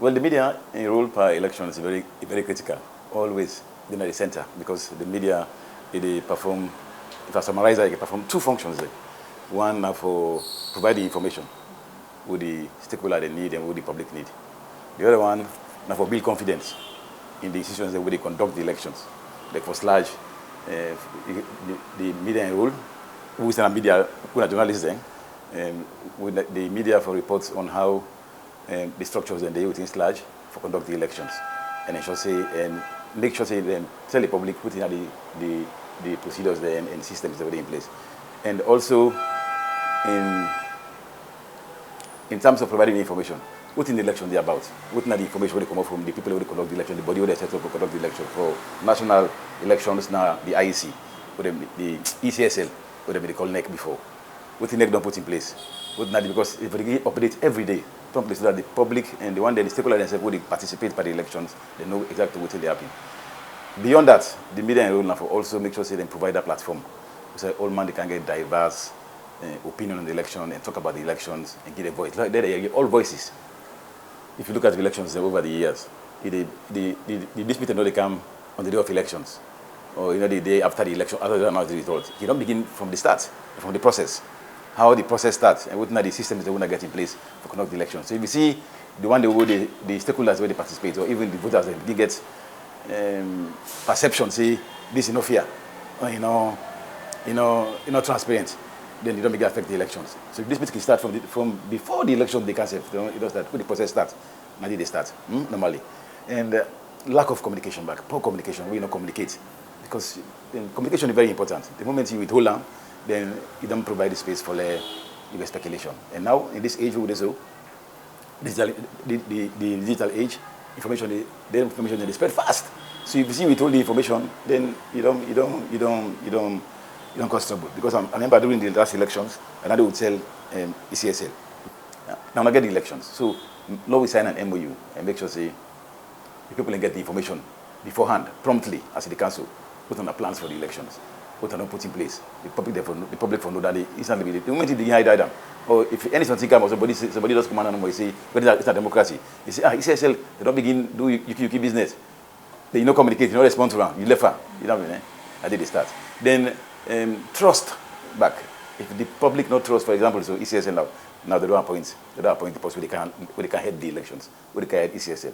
Well, the media role per election is very critical. Always been at the center because the media, they perform, if I summarize it, they perform two functions there. One for providing information with the stakeholder they need and what the public need. The other one now for build confidence in the decisions that they conduct the elections. Like for SLAJ, the media role, who is a media, who are journalists then, with the media for reports on how the structures and they within SLAJ for conduct the elections, and ensure say and make sure say then tell the public put in the procedures there and systems already in place, and also in terms of providing information, what in the election they about, what are the information they come up from the people who conduct the election, the body who they set up to conduct the election for national elections now the IEC, or the ECSL, what they call NEC before, what the NEC don't put in place, what not because if they operate every day. So that the public and the one that the stakeholders themselves who participate by the elections, they know exactly what they happen. Beyond that, the media role now for also make sure they provide a platform so all man they can get diverse opinion on the election and talk about the elections and give a voice. Like they all voices. If you look at the elections over the years, the dispute they come on the day of elections, or the day after the election, other than the results. You don't begin from the start, from the process. How the process starts and what are the systems they want to get in place for conduct the election. So if you see the one the stakeholders where they participate, or even the voters, they get perception, say this is no fair, or transparent, then you don't begin affect the elections. So this basically start from before the election they can say it does start when the process starts. Now they start normally, and lack of communication back, poor communication. We don't communicate because communication is very important. The moment you withhold them, then you don't provide the space for speculation. And now, in this age, the digital age, information they spread fast. So if you see withhold the information, then you don't cause trouble. Because I remember during the last elections, another would tell ECSL. Now I get the elections. So now we sign an MOU and make sure say the people can get the information beforehand, promptly, as the council, put on the plans for the elections. What are not put in place. The public for know that they instantly the moment they hide them. Or if any something comes, somebody does come on and say, but it's a democracy. You say, ECSL, they don't begin do UQ business. They communicate, you respond to them. You left her. You know what I mean? I did the start. Then trust back. If the public not trust, for example, so ECSL now they don't appoint the post where they can head the elections, where they can head ECSL.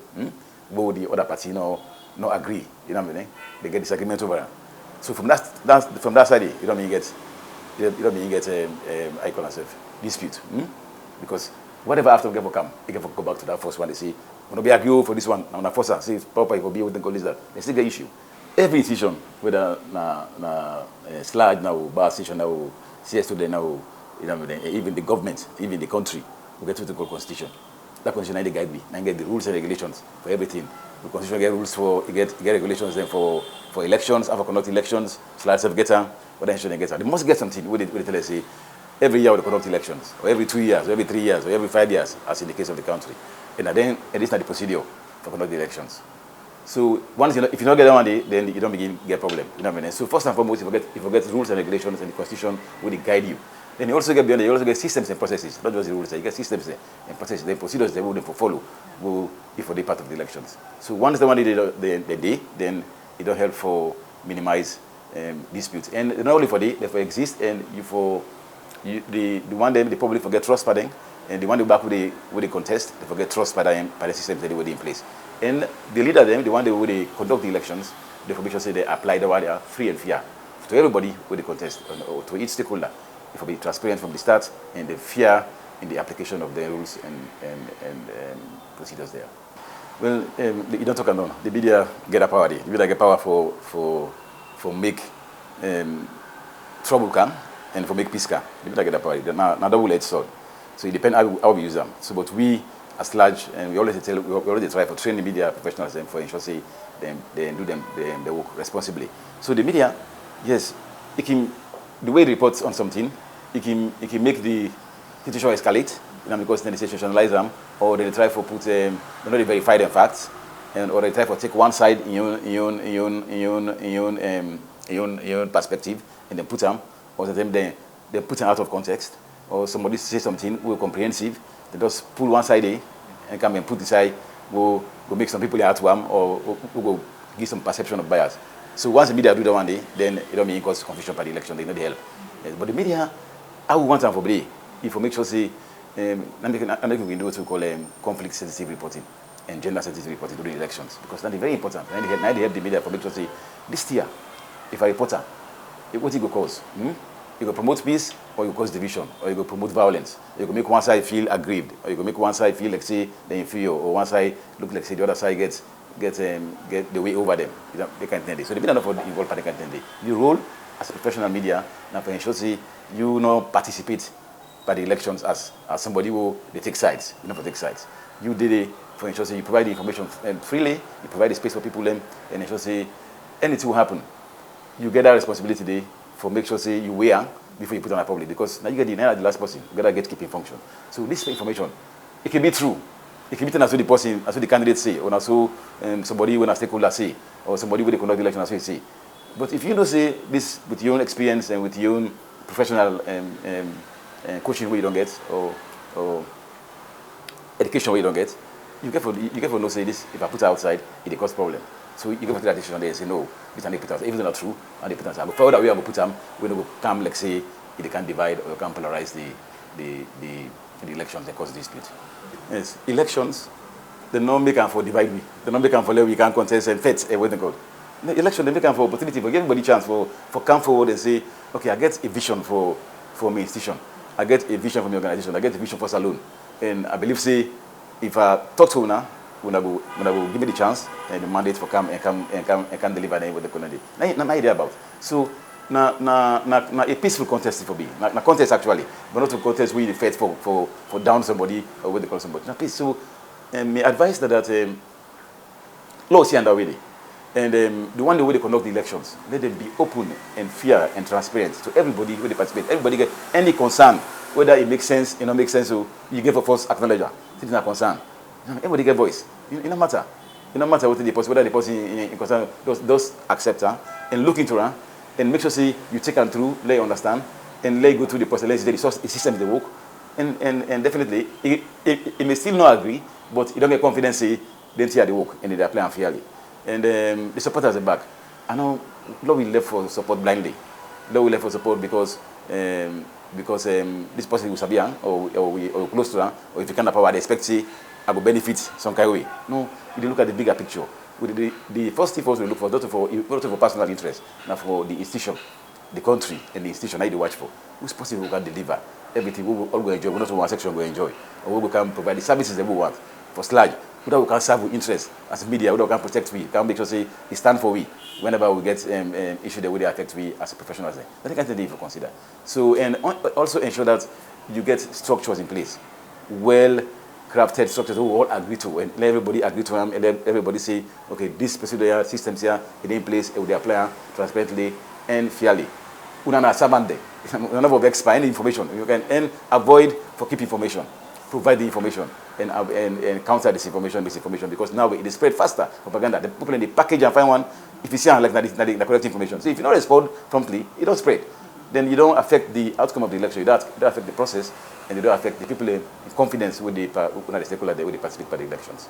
Where the other party no agree. You know what I mean? They get disagreement over. So from that side, you don't mean get I call myself dispute, because whatever after we get for come, they can go back to that first one. They say, "We're not be argue for this one." Now the first say, "Papa, if we be with the colleagues that," they still get issue. Every decision, whether na SLAJ now, bar station now, CS2 now, even the government, even the country, we get to the constitution. That constitution they guide me. I get the rules and regulations for everything. The constitution get rules for get regulations then for elections, after conduct elections, SLAJ self get what they should get. They must get something. What they tell us say every year we conduct elections, or every 2 years, or every 3 years, or every 5 years, as in the case of the country. And then it is not the procedure for conduct the elections. So once if you don't get that one day, then you don't begin get problem. You know what I mean? So first and foremost, if you get rules and regulations and the constitution will guide you. Then you also get beyond. You also get systems and processes, not just the rules. You get systems and processes, the procedures they will follow if they part of the elections. So once the one day, then it don't help for minimize disputes. And not only for they exist, and the one day the public forget trust by them, and the one back with the contest, they forget trust by the systems that they were in place. And the leader them, the one they would conduct the elections, the commission say they apply the one they are free and fair to everybody with the contest, or to each stakeholder. It will be transparent from the start, and the fear in the application of the rules and procedures there. Well, you don't talk alone. The media get a power. The media get power for make trouble come and for make peace come. The media get a power. Now double-edged sword. So it depends how we use them. So, but we as large, and we always try to train the media professionals and for ensure say they do their work responsibly. So the media, yes, it can. The way it reports on something, it can make the situation escalate, because then they sensationalize them, or they try to put, they verify the facts, or they try to take one side in your own perspective, and then put them, or sometimes they put them out of context, or somebody say something comprehensive, they just pull one side and come and put the side will make some people out to harm or will give some perception of bias. So once the media do that one day, then it don't mean cause confusion by the election, they know the help. Yes, but the media, I would want them for today, if we make sure say, we can do what we call conflict sensitive reporting and gender sensitive reporting during elections, because that's very important. And they help the media for make sure say, this year, if a reporter, what it go cause? You go promote peace, or you cause division, or you go promote violence. You go make one side feel aggrieved, or you go make one side feel like say they're inferior, or one side look like say the other side get the way over them. They can't tell it. So the media not for involved party can't tell it. You role as a professional media now for ensure say you not participate by the elections as somebody who they take sides. You know for take sides. You did it for ensure say you provide the information freely, you provide the space for people and ensure say anything will happen. You get that responsibility today for make sure say you weigh before you put on a public, because now you get the last person, you gotta get keeping function. So this information, it can be true. It can be as the person, as the candidate say, or also somebody when a stakeholder say, or somebody when they conduct the election as well say. But if you don't say this with your own experience and with your own professional coaching where you don't get, or education where you don't get, you get for no say this. If I put it outside, it cause problem. So you get for that decision there and say no, this and they put out. If it's not true, and they put out. But for that way, I will put them when we come like say it can divide or can polarize the elections and cause dispute. Yes, elections, the non make for divide we. The non make for we can contest and fete and what they call. The election they make for opportunity for give everybody chance for come forward and say, okay, I get a vision for my institution. I get a vision for my organization. I get a vision for Salone. And I believe say if I talk to una, when I go give me the chance and the mandate for come deliver them what they can do. Now idea about. So na a peaceful contest for me. Na contest actually, but not a contest where you fight for down somebody or what they call somebody. Na peace. So my advice that law see underway. And the one way they conduct the elections, let them be open and fair and transparent to everybody who they participate. Everybody get any concern, whether it makes sense, it don't make sense, so you give a first acknowledger. This is not concern. Everybody get voice. It don't matter. It don't matter whether the person in concern those accept her and look into her and make sure say you take them through, let you understand, and let you go through the process, let the resource the system they work. And definitely it may still not agree, but you don't get confidence say they see how they work and they apply fairly. And the supporters are back. I know law will left for support blindly. Law will left for support because this person will sabi or close to her, or if you can't power, they expect say I will benefit some kind of way. No, you look at the bigger picture. The first thing first we look for not for personal interest, now for the institution, the country, and the institution. I need to watch for who's possible who can deliver everything. We will all go enjoy. We not one section go enjoy, or we can provide the services that we want for SLAJ. We can serve with interest as media. We can protect we. Can make sure say it stand for we whenever we get issue the way they affect we as professionals. That kind of thing you consider. So and also ensure that you get structures in place, well crafted structures who all agree to, and let everybody agree to them, and then everybody say, okay, this procedure systems here is in place, and we apply transparently and fairly. We don't have servant there. We don't expire any information. You can and avoid for keep information. Provide the information and counter misinformation, because now it is spread faster. Propaganda. The people in the package and find one. If you see like the correct information, so if you don't respond promptly, it don't spread. Then you don't affect the outcome of the election. You don't affect the process, and you don't affect the people in confidence with the stakeholder who they participate in the elections.